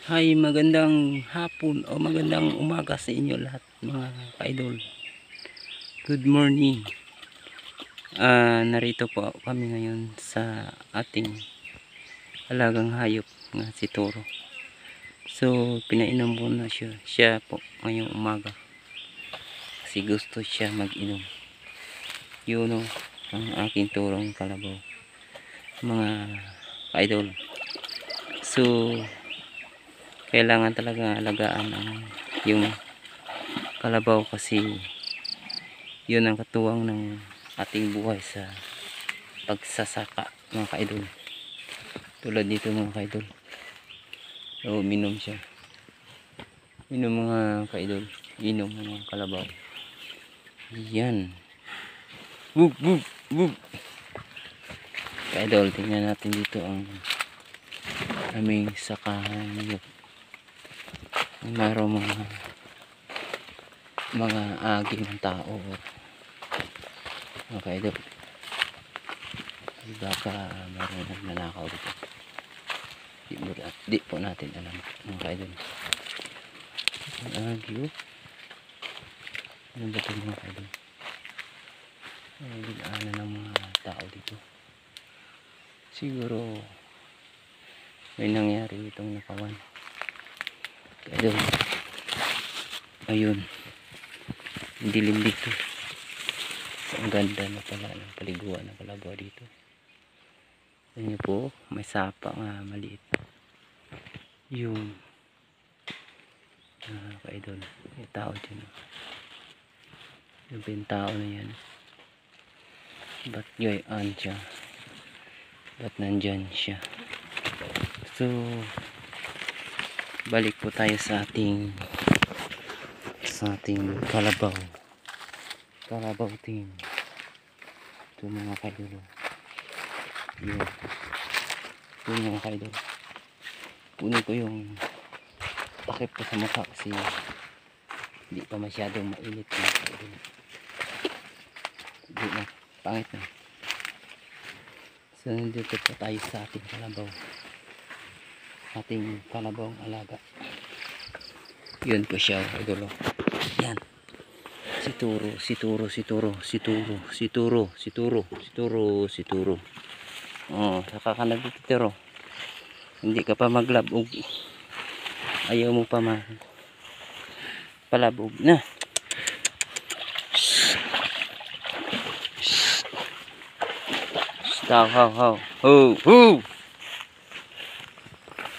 Hi, magandang hapon o magandang umaga sa inyo lahat mga ka-idol. Good morning. Narito po kami ngayon sa ating alagang hayop nga si Toro. So, pinainom ko na siya po ngayong umaga. Kasi gusto siya mag-inom. Yun o, ang aking turong kalabaw. Mga ka-idol. So, kailangan talaga alagaan yung kalabaw kasi yun ang katuwang ng ating buhay sa pagsasaka mga ka-idol. Tulad dito mga ka-idol, so minom siya, minom mga ka-idol, inom mga kalabaw. Yan, wug wug wug. Ka-idol, tingnan natin dito ang aming sakahan. Mayroong mga agi ng tao mga ka-idol. Baka mayroong nagnanakaw dito, di po natin alam mga ka-idol. Ang agi ano ba ito mga ka-idol? Ano ng mga tao dito, siguro may nangyari itong nakawan ka-idol. Ayun, dilim dito. Ang ganda na pala ng paliguan ng kalabaw dito. Ayan nyo po, may sapa nga maliit. Yung ka-idol, may tao dyan. Yung tao na yan, ba't gayaan siya, ba't nandyan siya? So balik po tayo sa ating kalabaw team. Ito mga ka-idol, yun, ito mga ka-idol. Punin ko yung takip ko sa mukha kasi hindi pa masyadong mainit mga ka-idol. Hindi na, pangit na. So nandito po tayo sa ating kalabawang alaga. Yun po siya idol. Yan, si Turo. Oh, saka ka nagtitiro, hindi ka pa maglabog, ayaw mo pa palabog na. How ho,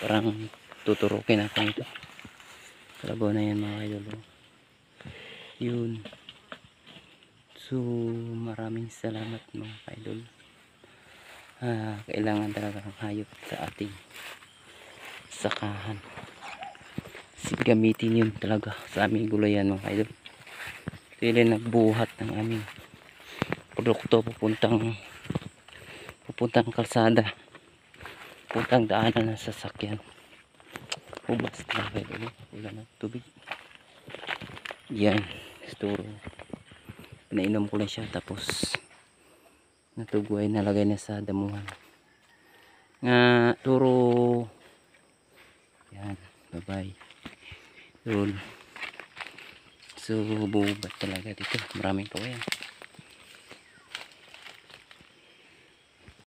parang tuturukin ako nito. Kalabaw na yan mga idol. Yun. So maraming salamat mga idol. Kailangan talaga ang hayop sa ating sakahan. Gamitin yun talaga sa aming gulayan mga idol. Sila nagbuhat ng aming produkto papuntang kalsada, puntang daanan ng sasakyan. Ubas talaga idol, wala na tubig. Yan, Toro, pinainom ko lang siya tapos natugway, nalagay na sa damuhan nga Toro. Yan, bye bye. Yun. So bubat talaga dito, maraming kawayan.